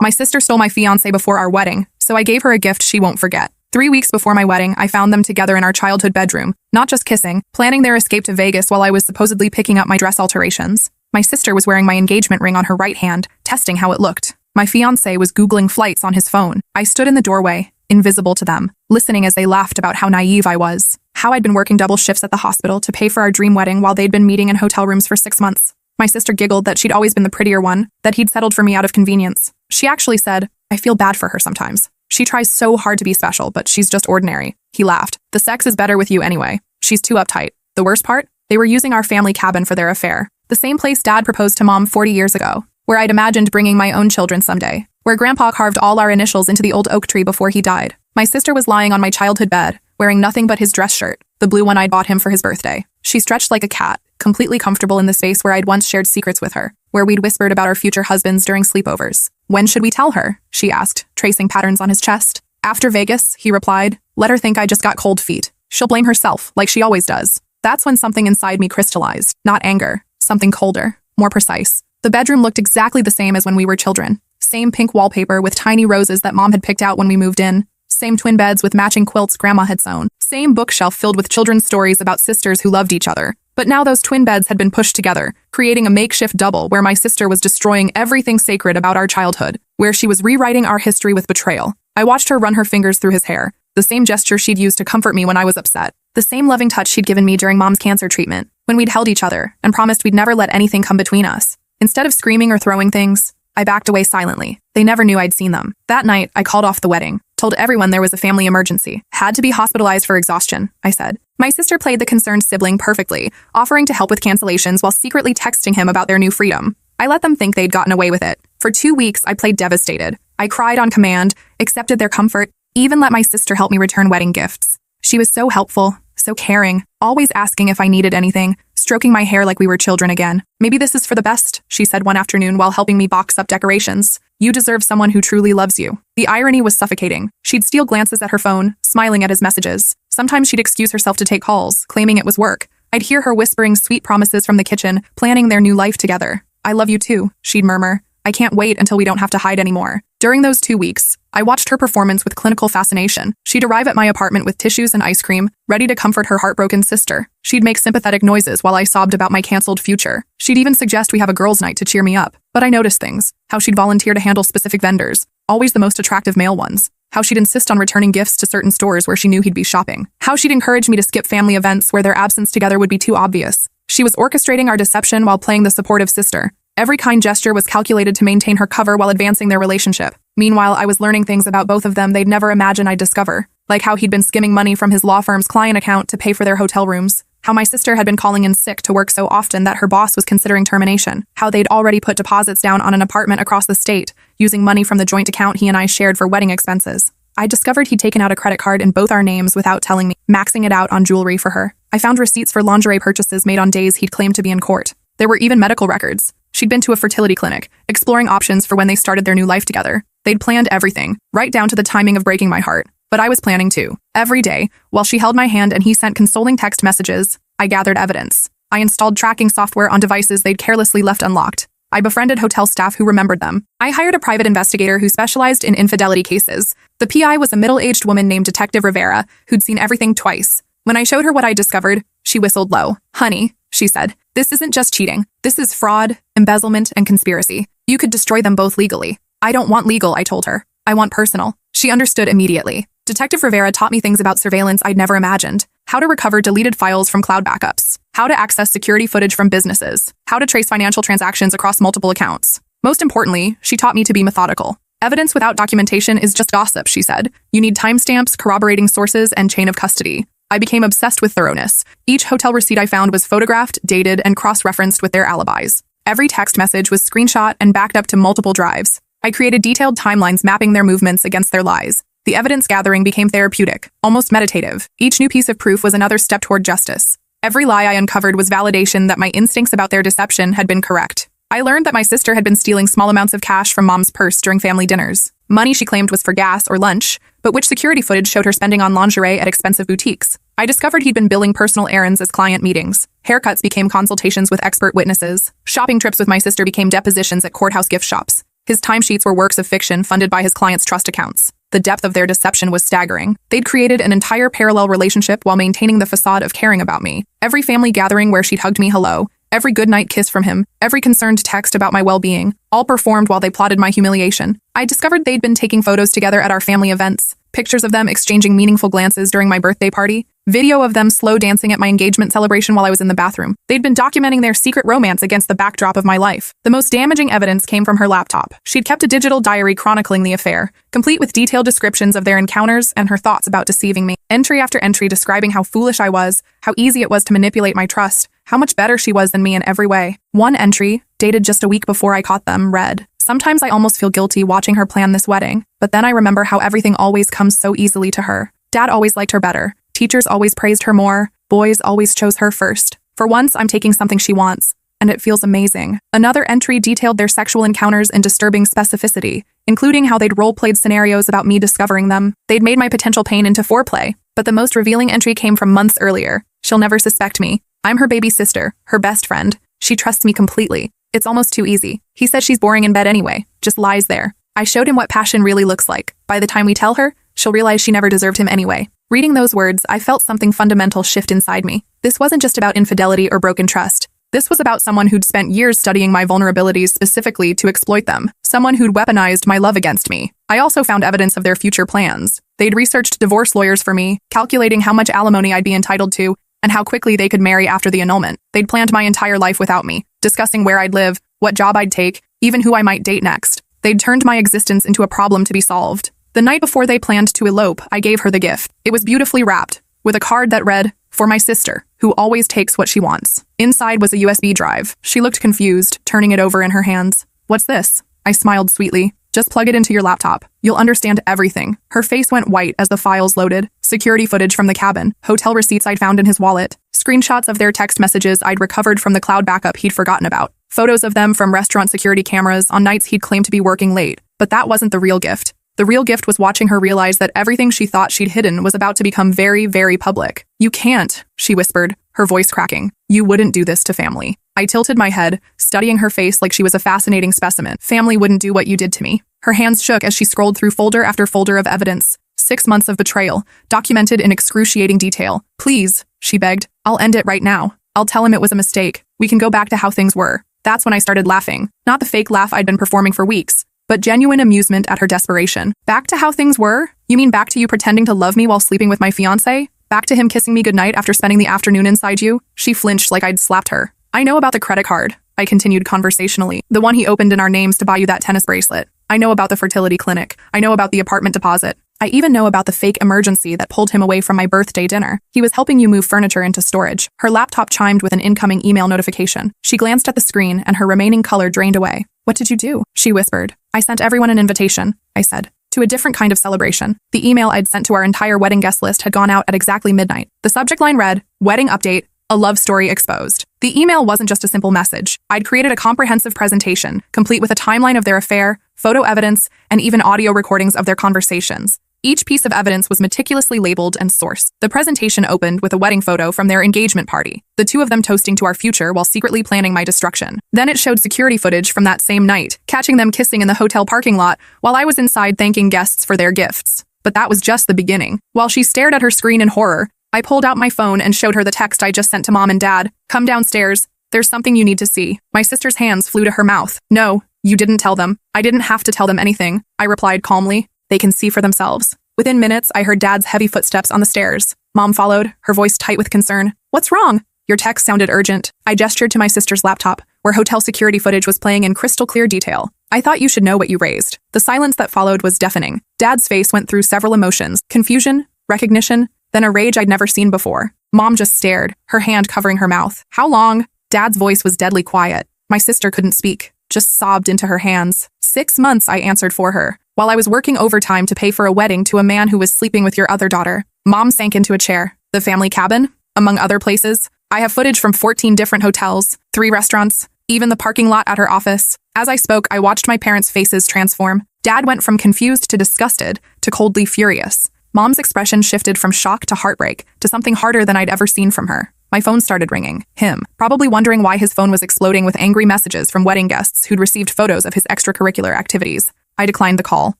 My sister stole my fiancé before our wedding, so I gave her a gift she won't forget. 3 weeks before my wedding, I found them together in our childhood bedroom, not just kissing, planning their escape to Vegas while I was supposedly picking up my dress alterations. My sister was wearing my engagement ring on her right hand, testing how it looked. My fiancé was Googling flights on his phone. I stood in the doorway, invisible to them, listening as they laughed about how naive I was, how I'd been working double shifts at the hospital to pay for our dream wedding while they'd been meeting in hotel rooms for 6 months. My sister giggled that she'd always been the prettier one, that he'd settled for me out of convenience. She actually said, "I feel bad for her sometimes. She tries so hard to be special, but she's just ordinary." He laughed. "The sex is better with you anyway. She's too uptight." The worst part? They were using our family cabin for their affair. The same place Dad proposed to Mom 40 years ago, where I'd imagined bringing my own children someday, where Grandpa carved all our initials into the old oak tree before he died. My sister was lying on my childhood bed, wearing nothing but his dress shirt, the blue one I'd bought him for his birthday. She stretched like a cat, completely comfortable in the space where I'd once shared secrets with her, where we'd whispered about our future husbands during sleepovers. "When should we tell her?" she asked, tracing patterns on his chest. "After Vegas," he replied. "Let her think I just got cold feet. She'll blame herself, like she always does." That's when something inside me crystallized. Not anger, something colder, more precise. The bedroom looked exactly the same as when we were children. Same pink wallpaper with tiny roses that Mom had picked out when we moved in. Same twin beds with matching quilts Grandma had sewn. Same bookshelf filled with children's stories about sisters who loved each other. But now those twin beds had been pushed together, creating a makeshift double where my sister was destroying everything sacred about our childhood, where she was rewriting our history with betrayal. I watched her run her fingers through his hair, the same gesture she'd used to comfort me when I was upset, the same loving touch she'd given me during Mom's cancer treatment, when we'd held each other and promised we'd never let anything come between us. Instead of screaming or throwing things, I backed away silently. They never knew I'd seen them. That night, I called off the wedding, told everyone there was a family emergency. "Had to be hospitalized for exhaustion," I said. My sister played the concerned sibling perfectly, offering to help with cancellations while secretly texting him about their new freedom. I let them think they'd gotten away with it. For 2 weeks, I played devastated. I cried on command, accepted their comfort, even let my sister help me return wedding gifts. She was so helpful, so caring, always asking if I needed anything, stroking my hair like we were children again. "Maybe this is for the best," she said one afternoon while helping me box up decorations. "You deserve someone who truly loves you." The irony was suffocating. She'd steal glances at her phone, smiling at his messages. Sometimes she'd excuse herself to take calls, claiming it was work. I'd hear her whispering sweet promises from the kitchen, planning their new life together. "I love you too," she'd murmur. "I can't wait until we don't have to hide anymore." During those 2 weeks, I watched her performance with clinical fascination. She'd arrive at my apartment with tissues and ice cream, ready to comfort her heartbroken sister. She'd make sympathetic noises while I sobbed about my canceled future. She'd even suggest we have a girls' night to cheer me up. But I noticed things. How she'd volunteer to handle specific vendors, always the most attractive male ones. How she'd insist on returning gifts to certain stores where she knew he'd be shopping. How she'd encourage me to skip family events where their absence together would be too obvious. She was orchestrating our deception while playing the supportive sister. Every kind gesture was calculated to maintain her cover while advancing their relationship. Meanwhile, I was learning things about both of them they'd never imagined I'd discover, like how he'd been skimming money from his law firm's client account to pay for their hotel rooms, how my sister had been calling in sick to work so often that her boss was considering termination, how they'd already put deposits down on an apartment across the state, using money from the joint account he and I shared for wedding expenses. I discovered he'd taken out a credit card in both our names without telling me, maxing it out on jewelry for her. I found receipts for lingerie purchases made on days he'd claimed to be in court. There were even medical records. She'd been to a fertility clinic, exploring options for when they started their new life together. They'd planned everything, right down to the timing of breaking my heart. But I was planning too. Every day, while she held my hand and he sent consoling text messages, I gathered evidence. I installed tracking software on devices they'd carelessly left unlocked. I befriended hotel staff who remembered them. I hired a private investigator who specialized in infidelity cases. The PI was a middle-aged woman named Detective Rivera, who'd seen everything twice. When I showed her what I discovered, she whistled low. "Honey," she said, "this isn't just cheating. This is fraud, embezzlement, and conspiracy. You could destroy them both legally." "I don't want legal," I told her. "I want personal." She understood immediately. Detective Rivera taught me things about surveillance I'd never imagined. How to recover deleted files from cloud backups. How to access security footage from businesses. How to trace financial transactions across multiple accounts. Most importantly, she taught me to be methodical. "Evidence without documentation is just gossip," she said. "You need timestamps, corroborating sources, and chain of custody." I became obsessed with thoroughness. Each hotel receipt I found was photographed, dated, and cross-referenced with their alibis. Every text message was screenshot and backed up to multiple drives. I created detailed timelines mapping their movements against their lies. The evidence gathering became therapeutic, almost meditative. Each new piece of proof was another step toward justice. Every lie I uncovered was validation that my instincts about their deception had been correct. I learned that my sister had been stealing small amounts of cash from Mom's purse during family dinners. Money she claimed was for gas or lunch, but which security footage showed her spending on lingerie at expensive boutiques. I discovered he'd been billing personal errands as client meetings. Haircuts became consultations with expert witnesses. Shopping trips with my sister became depositions at courthouse gift shops. His timesheets were works of fiction funded by his clients' trust accounts. The depth of their deception was staggering. They'd created an entire parallel relationship while maintaining the facade of caring about me. Every family gathering where she'd hugged me hello, every goodnight kiss from him, every concerned text about my well-being, all performed while they plotted my humiliation. I discovered they'd been taking photos together at our family events, pictures of them exchanging meaningful glances during my birthday party, video of them slow dancing at my engagement celebration while I was in the bathroom. They'd been documenting their secret romance against the backdrop of my life. The most damaging evidence came from her laptop. She'd kept a digital diary chronicling the affair, complete with detailed descriptions of their encounters and her thoughts about deceiving me. Entry after entry describing how foolish I was, how easy it was to manipulate my trust, how much better she was than me in every way. One entry, dated just a week before I caught them, read, "Sometimes I almost feel guilty watching her plan this wedding, but then I remember how everything always comes so easily to her. Dad always liked her better. Teachers always praised her more. Boys always chose her first. For once, I'm taking something she wants, and it feels amazing." Another entry detailed their sexual encounters in disturbing specificity, including how they'd role-played scenarios about me discovering them. They'd made my potential pain into foreplay, but the most revealing entry came from months earlier. "She'll never suspect me. I'm her baby sister, her best friend. She trusts me completely. It's almost too easy. He said she's boring in bed anyway, just lies there." I showed him what passion really looks like. By the time we tell her, she'll realize she never deserved him anyway. Reading those words, I felt something fundamental shift inside me. This wasn't just about infidelity or broken trust. This was about someone who'd spent years studying my vulnerabilities specifically to exploit them. Someone who'd weaponized my love against me. I also found evidence of their future plans. They'd researched divorce lawyers for me, calculating how much alimony I'd be entitled to, and how quickly they could marry after the annulment. They'd planned my entire life without me, discussing where I'd live, what job I'd take, even who I might date next. They'd turned my existence into a problem to be solved. The night before they planned to elope, I gave her the gift. It was beautifully wrapped, with a card that read, "For my sister, who always takes what she wants." Inside was a USB drive. She looked confused, turning it over in her hands. "What's this?" I smiled sweetly. "Just plug it into your laptop. You'll understand everything." Her face went white as the files loaded. Security footage from the cabin, hotel receipts I'd found in his wallet, screenshots of their text messages I'd recovered from the cloud backup he'd forgotten about, photos of them from restaurant security cameras on nights he'd claimed to be working late. But that wasn't the real gift. The real gift was watching her realize that everything she thought she'd hidden was about to become very, very public. "You can't," she whispered, her voice cracking. "You wouldn't do this to family." I tilted my head, studying her face like she was a fascinating specimen. "Family wouldn't do what you did to me." Her hands shook as she scrolled through folder after folder of evidence. 6 months of betrayal, documented in excruciating detail. "Please," she begged. "I'll end it right now. I'll tell him it was a mistake. We can go back to how things were." That's when I started laughing. Not the fake laugh I'd been performing for weeks, but genuine amusement at her desperation. "Back to how things were? You mean back to you pretending to love me while sleeping with my fiancé? Back to him kissing me goodnight after spending the afternoon inside you?" She flinched like I'd slapped her. "I know about the credit card," I continued conversationally. "The one he opened in our names to buy you that tennis bracelet. I know about the fertility clinic. I know about the apartment deposit. I even know about the fake emergency that pulled him away from my birthday dinner. He was helping you move furniture into storage." Her laptop chimed with an incoming email notification. She glanced at the screen and her remaining color drained away. "What did you do?" she whispered. "I sent everyone an invitation," I said, "to a different kind of celebration." The email I'd sent to our entire wedding guest list had gone out at exactly midnight. The subject line read, "Wedding update, a love story exposed." The email wasn't just a simple message. I'd created a comprehensive presentation, complete with a timeline of their affair, photo evidence, and even audio recordings of their conversations. Each piece of evidence was meticulously labeled and sourced. The presentation opened with a wedding photo from their engagement party, the two of them toasting to our future while secretly planning my destruction. Then it showed security footage from that same night, catching them kissing in the hotel parking lot while I was inside thanking guests for their gifts. But that was just the beginning. While she stared at her screen in horror, I pulled out my phone and showed her the text I just sent to Mom and Dad. "Come downstairs. There's something you need to see." My sister's hands flew to her mouth. "No, you didn't tell them." "I didn't have to tell them anything," I replied calmly. "They can see for themselves." Within minutes, I heard Dad's heavy footsteps on the stairs. Mom followed, her voice tight with concern. "What's wrong?" "Your text sounded urgent." I gestured to my sister's laptop, where hotel security footage was playing in crystal clear detail. "I thought you should know what you raised." The silence that followed was deafening. Dad's face went through several emotions: confusion, recognition, then a rage I'd never seen before. Mom just stared, her hand covering her mouth. "How long?" Dad's voice was deadly quiet. My sister couldn't speak, just sobbed into her hands. 6 months, I answered for her, while I was working overtime to pay for a wedding to a man who was sleeping with your other daughter. Mom sank into a chair. "The family cabin? Among other places. I have footage from 14 different hotels, 3 restaurants, even the parking lot at her office." As I spoke, I watched my parents' faces transform. Dad went from confused to disgusted to coldly furious. Mom's expression shifted from shock to heartbreak to something harder than I'd ever seen from her. My phone started ringing. Him, probably wondering why his phone was exploding with angry messages from wedding guests who'd received photos of his extracurricular activities. I declined the call.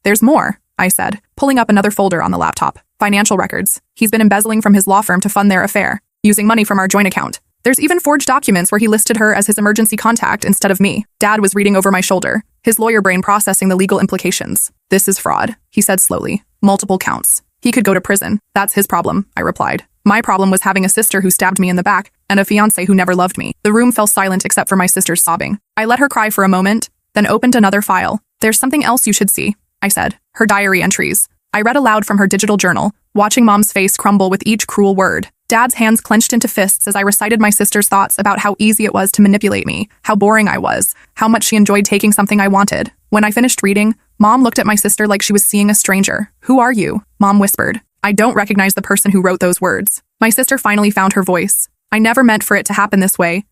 There's more, I said, pulling up another folder on the laptop. Financial records. He's been embezzling from his law firm to fund their affair, using money from our joint account. There's even forged documents where he listed her as his emergency contact instead of me. Dad was reading over my shoulder, his lawyer brain processing the legal implications. This is fraud, he said slowly. Multiple counts. He could go to prison. That's his problem, I replied. My problem was having a sister who stabbed me in the back and a fiancé who never loved me. The room fell silent except for my sister's sobbing. I let her cry for a moment, then opened another file. There's something else you should see, I said. Her diary entries. I read aloud from her digital journal, watching Mom's face crumble with each cruel word. Dad's hands clenched into fists as I recited my sister's thoughts about how easy it was to manipulate me, how boring I was, how much she enjoyed taking something I wanted. When I finished reading, Mom looked at my sister like she was seeing a stranger. Who are you? Mom whispered. I don't recognize the person who wrote those words. My sister finally found her voice. I never meant for it to happen this way.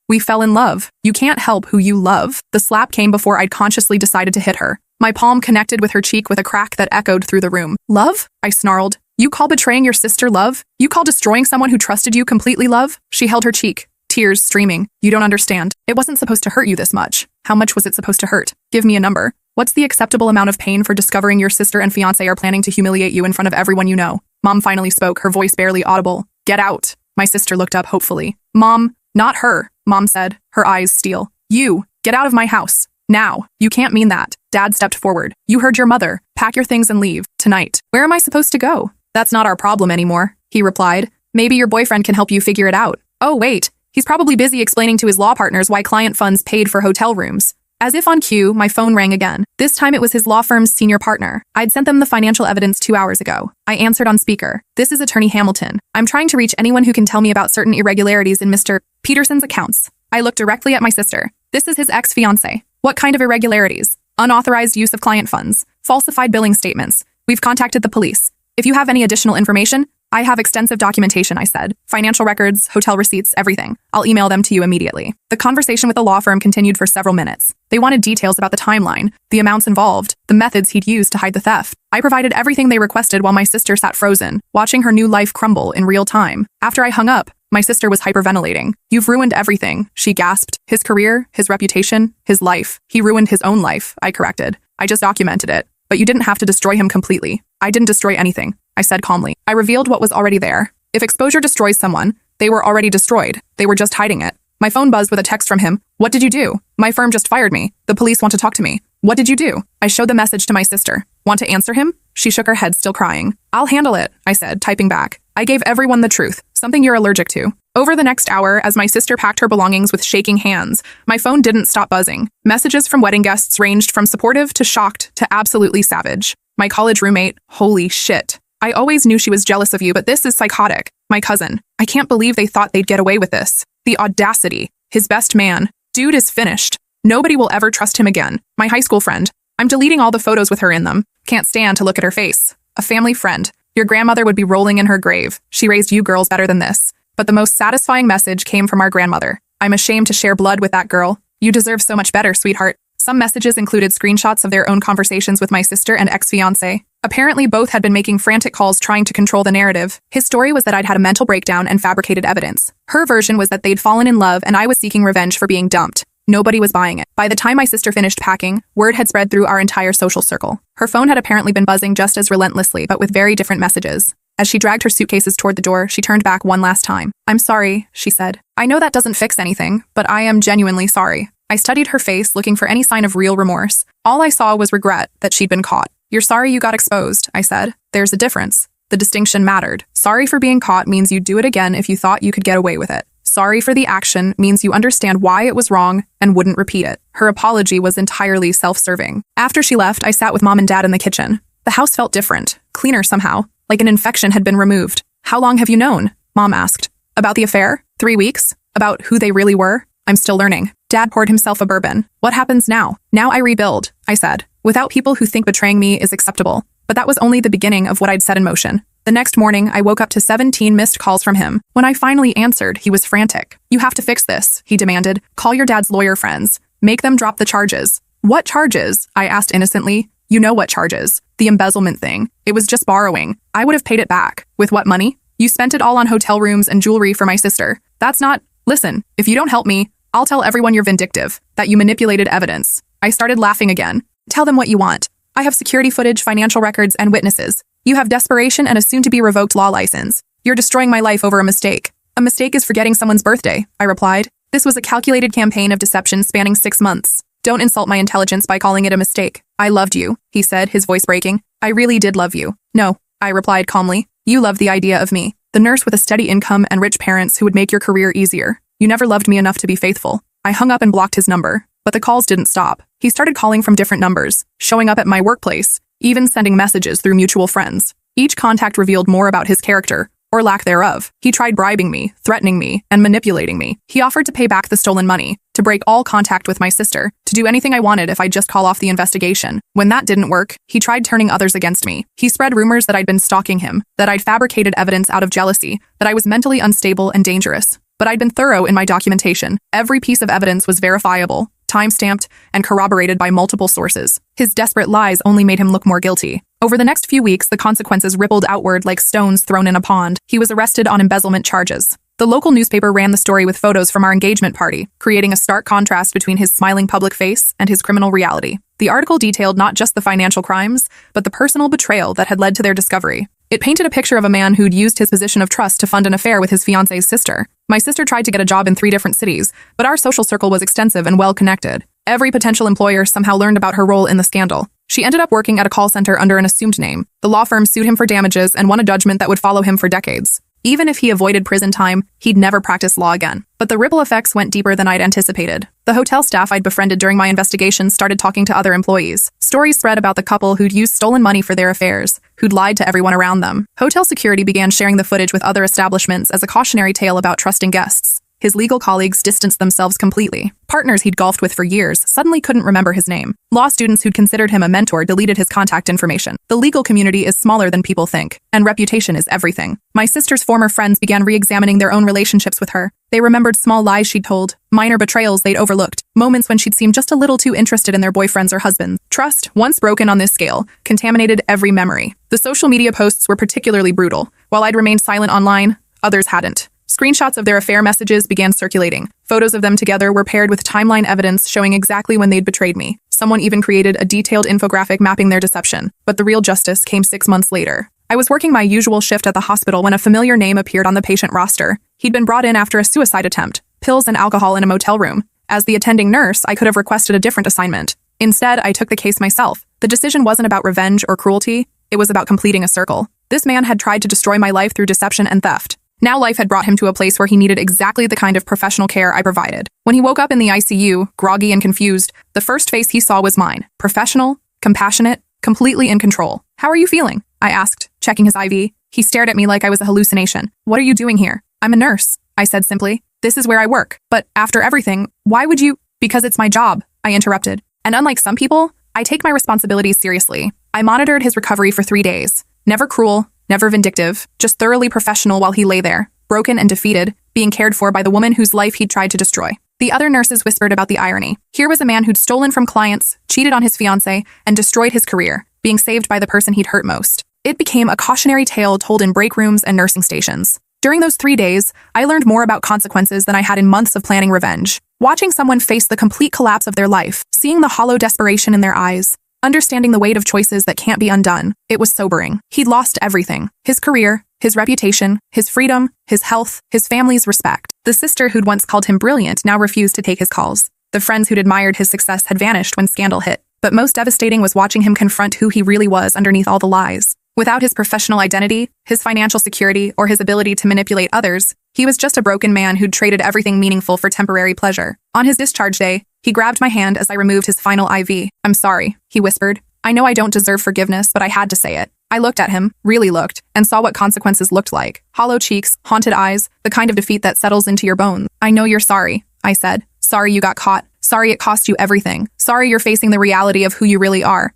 We fell in love. You can't help who you love. The slap came before I'd consciously decided to hit her. My palm connected with her cheek with a crack that echoed through the room. Love? I snarled. You call betraying your sister love? You call destroying someone who trusted you completely love? She held her cheek, tears streaming. You don't understand. It wasn't supposed to hurt you this much. How much was it supposed to hurt? Give me a number. What's the acceptable amount of pain for discovering your sister and fiancé are planning to humiliate you in front of everyone you know? Mom finally spoke, her voice barely audible. Get out. My sister looked up hopefully. Mom, not her, Mom said, her eyes steel. You, get out of my house. Now. You can't mean that. Dad stepped forward. You heard your mother. Pack your things and leave. Tonight. Where am I supposed to go? That's not our problem anymore, he replied. Maybe your boyfriend can help you figure it out. Oh, wait. He's probably busy explaining to his law partners why client funds paid for hotel rooms. As if on cue, my phone rang again. This time it was his law firm's senior partner. I'd sent them the financial evidence 2 hours ago. I answered on speaker. This is Attorney Hamilton. I'm trying to reach anyone who can tell me about certain irregularities in Mr. Peterson's accounts. I looked directly at my sister. This is his ex-fiancé. What kind of irregularities? Unauthorized use of client funds. Falsified billing statements. We've contacted the police. If you have any additional information, I have extensive documentation, I said. Financial records, hotel receipts, everything. I'll email them to you immediately. The conversation with the law firm continued for several minutes. They wanted details about the timeline, the amounts involved, the methods he'd used to hide the theft. I provided everything they requested while my sister sat frozen, watching her new life crumble in real time. After I hung up, my sister was hyperventilating. You've ruined everything, she gasped. His career, his reputation, his life. He ruined his own life, I corrected. I just documented it. But you didn't have to destroy him completely. I didn't destroy anything, I said calmly. I revealed what was already there. If exposure destroys someone, they were already destroyed. They were just hiding it. My phone buzzed with a text from him. What did you do? My firm just fired me. The police want to talk to me. What did you do? I showed the message to my sister. Want to answer him? She shook her head, still crying. I'll handle it, I said, typing back. I gave everyone the truth, something you're allergic to. Over the next hour, as my sister packed her belongings with shaking hands, my phone didn't stop buzzing. Messages from wedding guests ranged from supportive to shocked to absolutely savage. My college roommate, holy shit. I always knew she was jealous of you, but this is psychotic. My cousin, I can't believe they thought they'd get away with this. The audacity. His best man. Dude is finished. Nobody will ever trust him again. My high school friend. I'm deleting all the photos with her in them. Can't stand to look at her face. A family friend. Your grandmother would be rolling in her grave. She raised you girls better than this. But the most satisfying message came from our grandmother. I'm ashamed to share blood with that girl. You deserve so much better, sweetheart. Some messages included screenshots of their own conversations with my sister and ex-fiancé. Apparently, both had been making frantic calls trying to control the narrative. His story was that I'd had a mental breakdown and fabricated evidence. Her version was that they'd fallen in love and I was seeking revenge for being dumped. Nobody was buying it. By the time my sister finished packing, word had spread through our entire social circle. Her phone had apparently been buzzing just as relentlessly, but with very different messages. As she dragged her suitcases toward the door, she turned back one last time. I'm sorry, she said. I know that doesn't fix anything, but I am genuinely sorry. I studied her face, looking for any sign of real remorse. All I saw was regret that she'd been caught. You're sorry you got exposed, I said. There's a difference. The distinction mattered. Sorry for being caught means you'd do it again if you thought you could get away with it. Sorry for the action means you understand why it was wrong and wouldn't repeat it. Her apology was entirely self-serving. After she left, I sat with Mom and Dad in the kitchen. The house felt different, cleaner somehow, like an infection had been removed. How long have you known? Mom asked. About the affair? 3 weeks? About who they really were? I'm still learning. Dad poured himself a bourbon. What happens now? Now I rebuild, I said, without people who think betraying me is acceptable. But that was only the beginning of what I'd set in motion. The next morning, I woke up to 17 missed calls from him. When I finally answered, he was frantic. You have to fix this, he demanded. Call your dad's lawyer friends. Make them drop the charges. What charges? I asked innocently. You know what charges. The embezzlement thing. It was just borrowing. I would have paid it back. With what money? You spent it all on hotel rooms and jewelry for my sister. That's not— Listen, if you don't help me, I'll tell everyone you're vindictive, that you manipulated evidence. I started laughing again. Tell them what you want. I have security footage, financial records, and witnesses. You have desperation and a soon-to-be revoked law license. You're destroying my life over a mistake. A mistake is forgetting someone's birthday, I replied. This was a calculated campaign of deception spanning 6 months. Don't insult my intelligence by calling it a mistake. I loved you, he said, his voice breaking. I really did love you. No, I replied calmly. You loved the idea of me, the nurse with a steady income and rich parents who would make your career easier. You never loved me enough to be faithful. I hung up and blocked his number, but the calls didn't stop. He started calling from different numbers, showing up at my workplace, even sending messages through mutual friends. Each contact revealed more about his character, or lack thereof. He tried bribing me, threatening me, and manipulating me. He offered to pay back the stolen money, to break all contact with my sister, to do anything I wanted if I'd just call off the investigation. When that didn't work, he tried turning others against me. He spread rumors that I'd been stalking him, that I'd fabricated evidence out of jealousy, that I was mentally unstable and dangerous. But I'd been thorough in my documentation. Every piece of evidence was verifiable, time-stamped, and corroborated by multiple sources. His desperate lies only made him look more guilty. Over the next few weeks, the consequences rippled outward like stones thrown in a pond. He was arrested on embezzlement charges. The local newspaper ran the story with photos from our engagement party, creating a stark contrast between his smiling public face and his criminal reality. The article detailed not just the financial crimes, but the personal betrayal that had led to their discovery. It painted a picture of a man who'd used his position of trust to fund an affair with his fiancé's sister. My sister tried to get a job in 3 different cities, but our social circle was extensive and well-connected. Every potential employer somehow learned about her role in the scandal. She ended up working at a call center under an assumed name. The law firm sued him for damages and won a judgment that would follow him for decades. Even if he avoided prison time, he'd never practice law again. But the ripple effects went deeper than I'd anticipated. The hotel staff I'd befriended during my investigation started talking to other employees. Stories spread about the couple who'd used stolen money for their affairs, who'd lied to everyone around them. Hotel security began sharing the footage with other establishments as a cautionary tale about trusting guests. His legal colleagues distanced themselves completely. Partners he'd golfed with for years suddenly couldn't remember his name. Law students who'd considered him a mentor deleted his contact information. The legal community is smaller than people think, and reputation is everything. My sister's former friends began re-examining their own relationships with her. They remembered small lies she'd told, minor betrayals they'd overlooked, moments when she'd seemed just a little too interested in their boyfriends or husbands. Trust, once broken on this scale, contaminated every memory. The social media posts were particularly brutal. While I'd remained silent online, others hadn't. Screenshots of their affair messages began circulating. Photos of them together were paired with timeline evidence showing exactly when they'd betrayed me. Someone even created a detailed infographic mapping their deception. But the real justice came 6 months later. I was working my usual shift at the hospital when a familiar name appeared on the patient roster. He'd been brought in after a suicide attempt, pills and alcohol in a motel room. As the attending nurse, I could have requested a different assignment. Instead, I took the case myself. The decision wasn't about revenge or cruelty. It was about completing a circle. This man had tried to destroy my life through deception and theft. Now life had brought him to a place where he needed exactly the kind of professional care I provided. When he woke up in the ICU, groggy and confused, the first face he saw was mine. Professional, compassionate, completely in control. How are you feeling? I asked, checking his IV. He stared at me like I was a hallucination. What are you doing here? I'm a nurse, I said simply. This is where I work. But after everything, why would you? Because it's my job, I interrupted. And unlike some people, I take my responsibilities seriously. I monitored his recovery for 3 days. Never cruel, never vindictive, just thoroughly professional while he lay there, broken and defeated, being cared for by the woman whose life he'd tried to destroy. The other nurses whispered about the irony. Here was a man who'd stolen from clients, cheated on his fiancée, and destroyed his career, being saved by the person he'd hurt most. It became a cautionary tale told in break rooms and nursing stations. During those 3 days, I learned more about consequences than I had in months of planning revenge. Watching someone face the complete collapse of their life, seeing the hollow desperation in their eyes, understanding the weight of choices that can't be undone, it was sobering. He'd lost everything. His career, his reputation, his freedom, his health, his family's respect. The sister who'd once called him brilliant now refused to take his calls. The friends who'd admired his success had vanished when scandal hit. But most devastating was watching him confront who he really was underneath all the lies. Without his professional identity, his financial security, or his ability to manipulate others, he was just a broken man who'd traded everything meaningful for temporary pleasure. On his discharge day, he grabbed my hand as I removed his final IV. I'm sorry, he whispered. I know I don't deserve forgiveness, but I had to say it. I looked at him, really looked, and saw what consequences looked like. Hollow cheeks, haunted eyes, the kind of defeat that settles into your bones. I know you're sorry, I said. Sorry you got caught. Sorry it cost you everything. Sorry you're facing the reality of who you really are.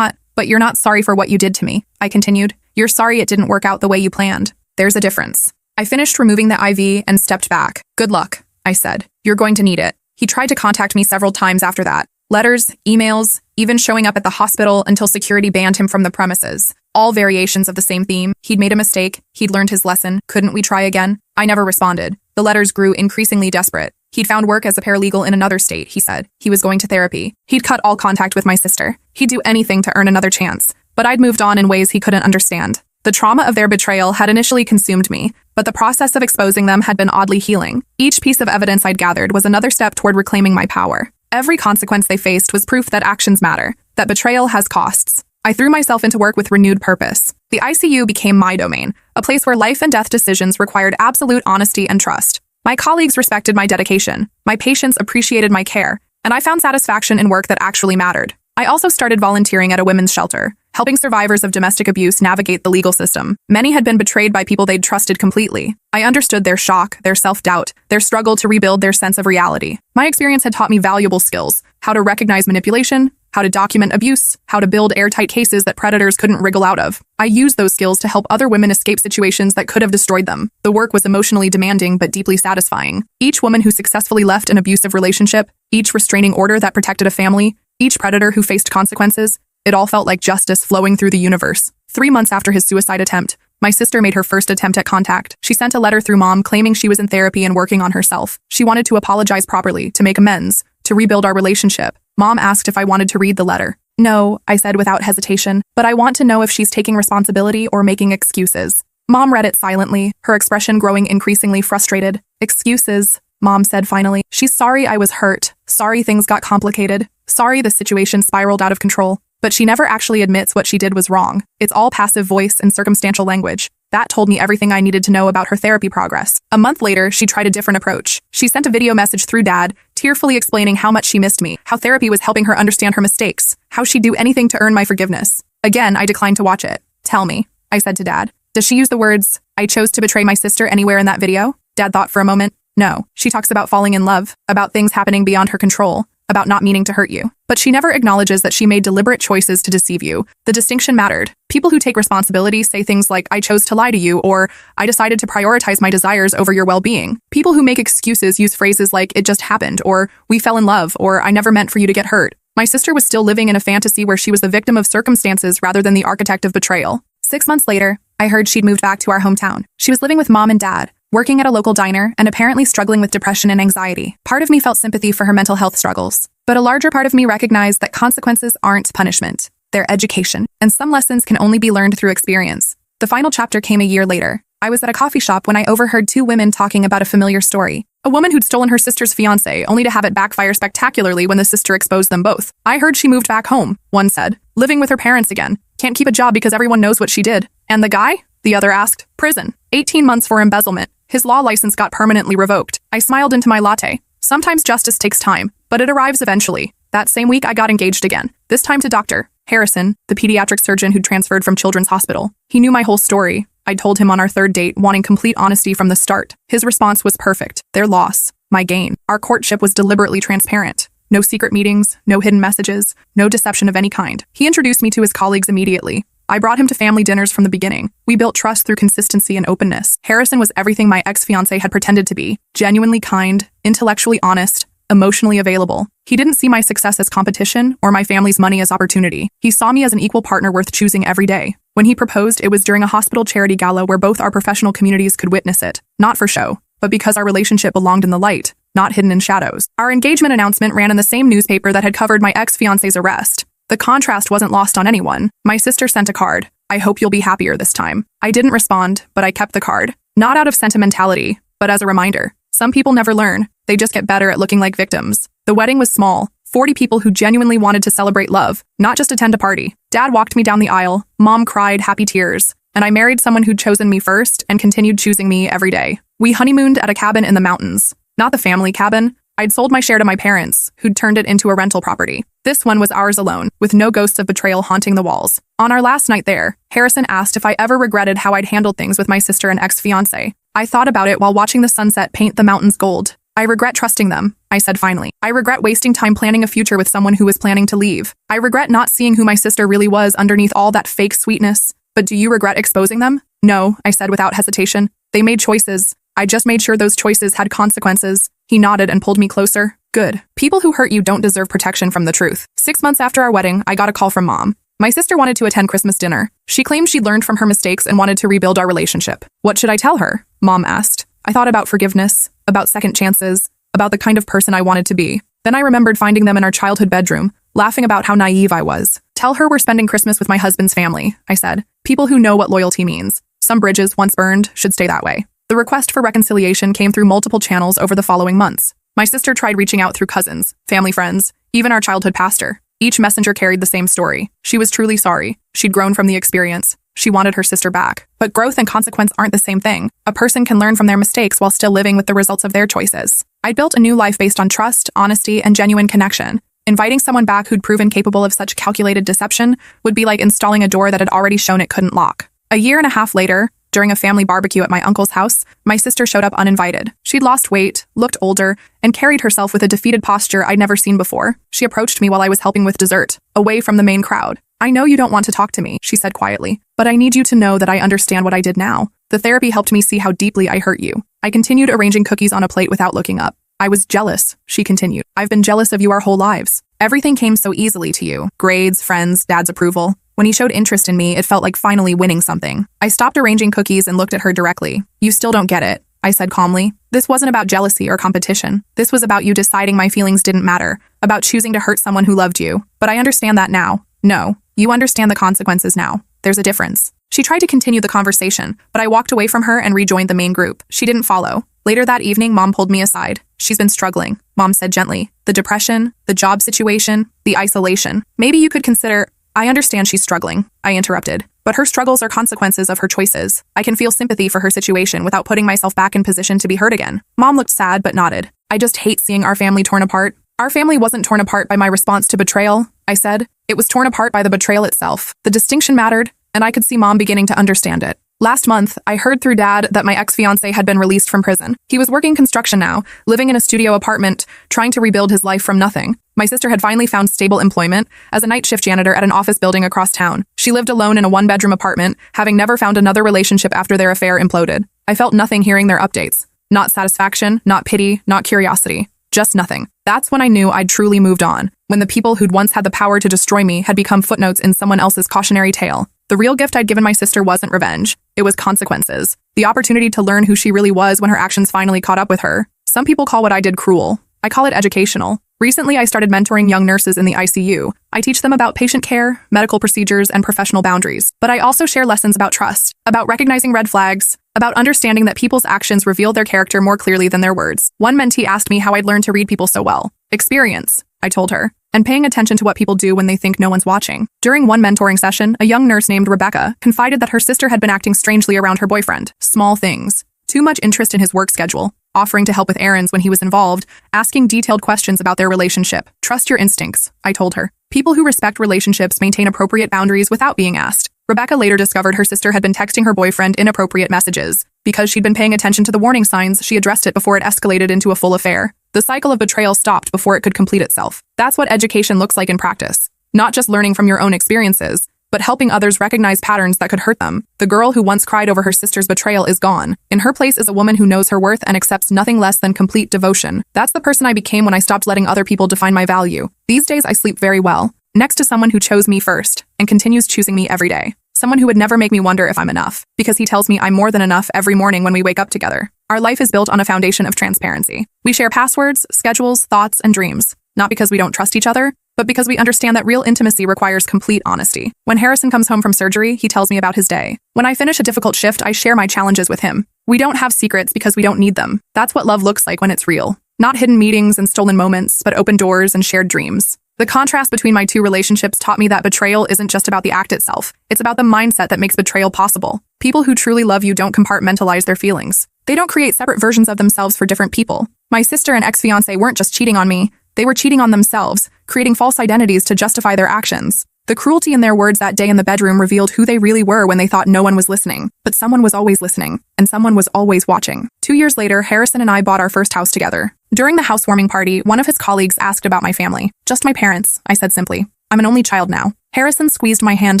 But you're not sorry for what you did to me, I continued. You're sorry it didn't work out the way you planned. There's a difference. I finished removing the IV and stepped back. Good luck, I said. You're going to need it. He tried to contact me several times after that. Letters, emails, even showing up at the hospital until security banned him from the premises. All variations of the same theme. He'd made a mistake. He'd learned his lesson. Couldn't we try again? I never responded. The letters grew increasingly desperate. He'd found work as a paralegal in another state, he said. He was going to therapy. He'd cut all contact with my sister. He'd do anything to earn another chance. But I'd moved on in ways he couldn't understand. The trauma of their betrayal had initially consumed me, but the process of exposing them had been oddly healing. Each piece of evidence I'd gathered was another step toward reclaiming my power. Every consequence they faced was proof that actions matter, that betrayal has costs. I threw myself into work with renewed purpose. The ICU became my domain, a place where life and death decisions required absolute honesty and trust. My colleagues respected my dedication, my patients appreciated my care, and I found satisfaction in work that actually mattered. I also started volunteering at a women's shelter, helping survivors of domestic abuse navigate the legal system. Many had been betrayed by people they'd trusted completely. I understood their shock, their self-doubt, their struggle to rebuild their sense of reality. My experience had taught me valuable skills: how to recognize manipulation, how to document abuse, how to build airtight cases that predators couldn't wriggle out of. I used those skills to help other women escape situations that could have destroyed them. The work was emotionally demanding but deeply satisfying. Each woman who successfully left an abusive relationship, each restraining order that protected a family, each predator who faced consequences, it all felt like justice flowing through the universe. 3 months after his suicide attempt, my sister made her first attempt at contact. She sent a letter through Mom claiming she was in therapy and working on herself. She wanted to apologize properly, to make amends, to rebuild our relationship. Mom asked if I wanted to read the letter. No, I said without hesitation, but I want to know if she's taking responsibility or making excuses. Mom read it silently, her expression growing increasingly frustrated. Excuses, Mom said finally. She's sorry I was hurt. Sorry things got complicated. Sorry the situation spiraled out of control. But she never actually admits what she did was wrong. It's all passive voice and circumstantial language. That told me everything I needed to know about her therapy progress. A month later, she tried a different approach. She sent a video message through Dad, tearfully explaining how much she missed me, how therapy was helping her understand her mistakes, how she'd do anything to earn my forgiveness. Again, I declined to watch it. Tell me, I said to Dad. Does she use the words, "I chose to betray my sister" anywhere in that video? Dad thought for a moment. No, she talks about falling in love, about things happening beyond her control, about not meaning to hurt you. But she never acknowledges that she made deliberate choices to deceive you. The distinction mattered. People who take responsibility say things like, "I chose to lie to you," or "I decided to prioritize my desires over your well-being." People who make excuses use phrases like, "It just happened," or "We fell in love," or "I never meant for you to get hurt." My sister was still living in a fantasy where she was the victim of circumstances rather than the architect of betrayal. 6 months later, I heard she'd moved back to our hometown. She was living with Mom and Dad, working at a local diner, and apparently struggling with depression and anxiety. Part of me felt sympathy for her mental health struggles, but a larger part of me recognized that consequences aren't punishment. They're education, and some lessons can only be learned through experience. The final chapter came a year later. I was at a coffee shop when I overheard 2 women talking about a familiar story. A woman who'd stolen her sister's fiancé, only to have it backfire spectacularly when the sister exposed them both. "I heard she moved back home," one said, "living with her parents again. Can't keep a job because everyone knows what she did." "And the guy?" the other asked. "Prison. 18 months for embezzlement. His law license got permanently revoked." I smiled into my latte. Sometimes justice takes time, but it arrives eventually. That same week, I got engaged again, this time to Dr. Harrison, the pediatric surgeon who'd transferred from Children's Hospital. He knew my whole story. I told him on our 3rd date, wanting complete honesty from the start. His response was perfect. Their loss, my gain. Our courtship was deliberately transparent. No secret meetings, no hidden messages, no deception of any kind. He introduced me to his colleagues immediately. I brought him to family dinners from the beginning. We built trust through consistency and openness. Harrison was everything my ex-fiancé had pretended to be. Genuinely kind, intellectually honest, emotionally available. He didn't see my success as competition or my family's money as opportunity. He saw me as an equal partner worth choosing every day. When he proposed, it was during a hospital charity gala where both our professional communities could witness it. Not for show, but because our relationship belonged in the light, not hidden in shadows. Our engagement announcement ran in the same newspaper that had covered my ex-fiancé's arrest. The contrast wasn't lost on anyone. My sister sent a card. "I hope you'll be happier this time." I didn't respond, but I kept the card. Not out of sentimentality, but as a reminder. Some people never learn. They just get better at looking like victims. The wedding was small. 40 people who genuinely wanted to celebrate love, not just attend a party. Dad walked me down the aisle. Mom cried happy tears. And I married someone who'd chosen me first and continued choosing me every day. We honeymooned at a cabin in the mountains. Not the family cabin. I'd sold my share to my parents, who'd turned it into a rental property. This one was ours alone, with no ghosts of betrayal haunting the walls. On our last night there, Harrison asked if I ever regretted how I'd handled things with my sister and ex-fiancé. I thought about it while watching the sunset paint the mountains gold. "I regret trusting them," I said finally. "I regret wasting time planning a future with someone who was planning to leave. I regret not seeing who my sister really was underneath all that fake sweetness. But do you regret exposing them?" "No," I said without hesitation. "They made choices. I just made sure those choices had consequences." He nodded and pulled me closer. Good. People who hurt you don't deserve protection from the truth. 6 months after our wedding, I got a call from Mom. My sister wanted to attend Christmas dinner. She claimed she'd learned from her mistakes and wanted to rebuild our relationship. What should I tell her? Mom asked. I thought about forgiveness, about second chances, about the kind of person I wanted to be. Then I remembered finding them in our childhood bedroom, laughing about how naive I was. Tell her we're spending Christmas with my husband's family, I said. People who know what loyalty means. Some bridges, once burned, should stay that way. The request for reconciliation came through multiple channels over the following months. My sister tried reaching out through cousins, family friends, even our childhood pastor. Each messenger carried the same story. She was truly sorry. She'd grown from the experience. She wanted her sister back. But growth and consequence aren't the same thing. A person can learn from their mistakes while still living with the results of their choices. I'd built a new life based on trust, honesty, and genuine connection. Inviting someone back who'd proven capable of such calculated deception would be like installing a door that had already shown it couldn't lock. A year and a half later, during a family barbecue at my uncle's house, my sister showed up uninvited. She'd lost weight, looked older, and carried herself with a defeated posture I'd never seen before. She approached me while I was helping with dessert, away from the main crowd. I know you don't want to talk to me, she said quietly, but I need you to know that I understand what I did now. The therapy helped me see how deeply I hurt you. I continued arranging cookies on a plate without looking up. I was jealous, she continued. I've been jealous of you our whole lives. Everything came so easily to you. Grades, friends, dad's approval. When he showed interest in me, it felt like finally winning something. I stopped arranging cookies and looked at her directly. You still don't get it, I said calmly. This wasn't about jealousy or competition. This was about you deciding my feelings didn't matter, about choosing to hurt someone who loved you. But I understand that now. No, you understand the consequences now. There's a difference. She tried to continue the conversation, but I walked away from her and rejoined the main group. She didn't follow. Later that evening, Mom pulled me aside. She's been struggling, Mom said gently. The depression, the job situation, the isolation. Maybe you could consider... I understand she's struggling, I interrupted. But her struggles are consequences of her choices. I can feel sympathy for her situation without putting myself back in position to be hurt again. Mom looked sad but nodded. I just hate seeing our family torn apart. Our family wasn't torn apart by my response to betrayal, I said. It was torn apart by the betrayal itself. The distinction mattered, and I could see Mom beginning to understand it. Last month, I heard through Dad that my ex-fiancé had been released from prison. He was working construction now, living in a studio apartment, trying to rebuild his life from nothing. My sister had finally found stable employment as a night shift janitor at an office building across town. She lived alone in a one-bedroom apartment, having never found another relationship after their affair imploded. I felt nothing hearing their updates. Not satisfaction, not pity, not curiosity. Just nothing. That's when I knew I'd truly moved on, when the people who'd once had the power to destroy me had become footnotes in someone else's cautionary tale. The real gift I'd given my sister wasn't revenge. It was consequences. The opportunity to learn who she really was when her actions finally caught up with her. Some people call what I did cruel. I call it educational. Recently, I started mentoring young nurses in the ICU. I teach them about patient care, medical procedures, and professional boundaries. But I also share lessons about trust, about recognizing red flags, about understanding that people's actions reveal their character more clearly than their words. One mentee asked me how I'd learned to read people so well. Experience, I told her, and paying attention to what people do when they think no one's watching. During one mentoring session, a young nurse named Rebecca confided that her sister had been acting strangely around her boyfriend. Small things. Too much interest in his work schedule, offering to help with errands when he was involved, asking detailed questions about their relationship. Trust your instincts, I told her. People who respect relationships maintain appropriate boundaries without being asked. Rebecca later discovered her sister had been texting her boyfriend inappropriate messages. Because she'd been paying attention to the warning signs, she addressed it before it escalated into a full affair. The cycle of betrayal stopped before it could complete itself. That's what education looks like in practice. Not just learning from your own experiences, but helping others recognize patterns that could hurt them. The girl who once cried over her sister's betrayal is gone. In her place is a woman who knows her worth and accepts nothing less than complete devotion. That's the person I became when I stopped letting other people define my value. These days I sleep very well, next to someone who chose me first and continues choosing me every day. Someone who would never make me wonder if I'm enough, because he tells me I'm more than enough every morning when we wake up together. Our life is built on a foundation of transparency. We share passwords, schedules, thoughts, and dreams, not because we don't trust each other, but because we understand that real intimacy requires complete honesty. When Harrison comes home from surgery, he tells me about his day. When I finish a difficult shift, I share my challenges with him. We don't have secrets because we don't need them. That's what love looks like when it's real. Not hidden meetings and stolen moments, but open doors and shared dreams. The contrast between my two relationships taught me that betrayal isn't just about the act itself. It's about the mindset that makes betrayal possible. People who truly love you don't compartmentalize their feelings. They don't create separate versions of themselves for different people. My sister and ex-fiancé weren't just cheating on me. They were cheating on themselves, creating false identities to justify their actions. The cruelty in their words that day in the bedroom revealed who they really were when they thought no one was listening. But someone was always listening, and someone was always watching. 2 years later, Harrison and I bought our first house together. During the housewarming party, one of his colleagues asked about my family. Just my parents, I said simply. I'm an only child now. Harrison squeezed my hand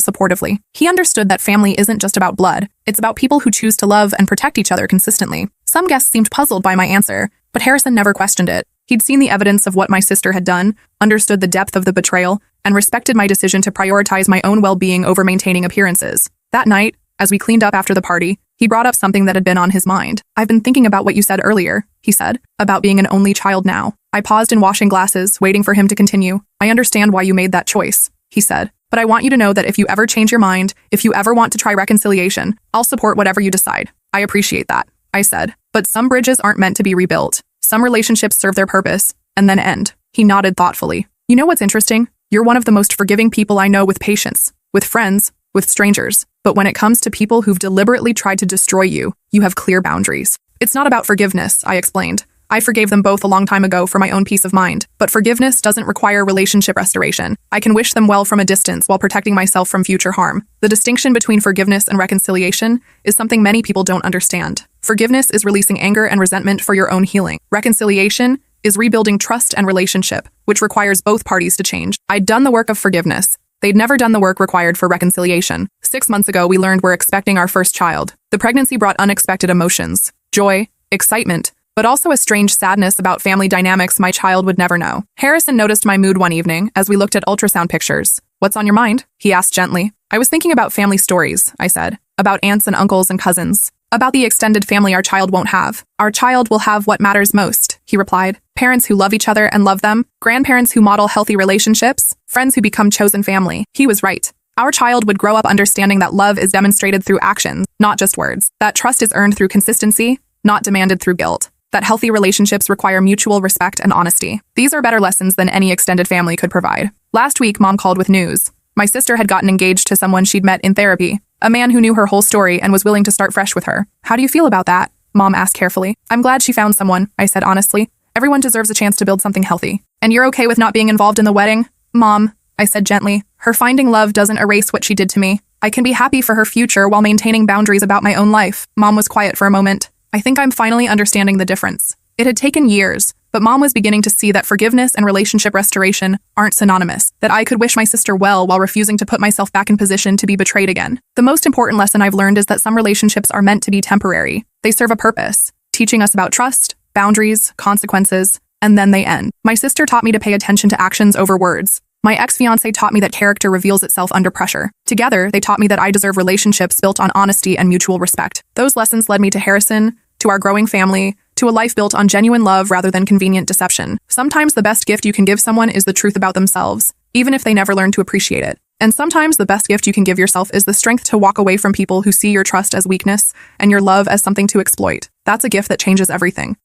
supportively. He understood that family isn't just about blood. It's about people who choose to love and protect each other consistently. Some guests seemed puzzled by my answer, but Harrison never questioned it. He'd seen the evidence of what my sister had done, understood the depth of the betrayal, and respected my decision to prioritize my own well-being over maintaining appearances. That night, as we cleaned up after the party, he brought up something that had been on his mind. "I've been thinking about what you said earlier," he said, "about being an only child now." I paused in washing glasses, waiting for him to continue. "I understand why you made that choice," he said, "but I want you to know that if you ever change your mind, if you ever want to try reconciliation, I'll support whatever you decide." "I appreciate that," I said, "but some bridges aren't meant to be rebuilt. Some relationships serve their purpose, and then end." He nodded thoughtfully. "You know what's interesting? You're one of the most forgiving people I know, with patience, with friends, with strangers. But when it comes to people who've deliberately tried to destroy you, you have clear boundaries." "It's not about forgiveness," I explained. "I forgave them both a long time ago for my own peace of mind. But forgiveness doesn't require relationship restoration. I can wish them well from a distance while protecting myself from future harm." The distinction between forgiveness and reconciliation is something many people don't understand. Forgiveness is releasing anger and resentment for your own healing. Reconciliation is rebuilding trust and relationship, which requires both parties to change. I'd done the work of forgiveness. They'd never done the work required for reconciliation. 6 months ago, we learned we're expecting our first child. The pregnancy brought unexpected emotions, joy, excitement, but also a strange sadness about family dynamics my child would never know. Harrison noticed my mood one evening as we looked at ultrasound pictures. "What's on your mind?" he asked gently. "I was thinking about family stories," I said, "about aunts and uncles and cousins, about the extended family our child won't have." "Our child will have what matters most," he replied. "Parents who love each other and love them, grandparents who model healthy relationships, friends who become chosen family." He was right. Our child would grow up understanding that love is demonstrated through actions, not just words. That trust is earned through consistency, not demanded through guilt. That healthy relationships require mutual respect and honesty. These are better lessons than any extended family could provide. Last week, Mom called with news. My sister had gotten engaged to someone she'd met in therapy, a man who knew her whole story and was willing to start fresh with her. "How do you feel about that?" Mom asked carefully. "I'm glad she found someone," I said honestly. "Everyone deserves a chance to build something healthy." "And you're okay with not being involved in the wedding?" "Mom," I said gently, "her finding love doesn't erase what she did to me. I can be happy for her future while maintaining boundaries about my own life." Mom was quiet for a moment. "I think I'm finally understanding the difference." It had taken years, but Mom was beginning to see that forgiveness and relationship restoration aren't synonymous, that I could wish my sister well while refusing to put myself back in position to be betrayed again. The most important lesson I've learned is that some relationships are meant to be temporary. They serve a purpose, teaching us about trust, boundaries, consequences, and then they end. My sister taught me to pay attention to actions over words. My ex-fiancé taught me that character reveals itself under pressure. Together, they taught me that I deserve relationships built on honesty and mutual respect. Those lessons led me to Harrison, to our growing family, to a life built on genuine love rather than convenient deception. Sometimes the best gift you can give someone is the truth about themselves, even if they never learn to appreciate it. And sometimes the best gift you can give yourself is the strength to walk away from people who see your trust as weakness and your love as something to exploit. That's a gift that changes everything.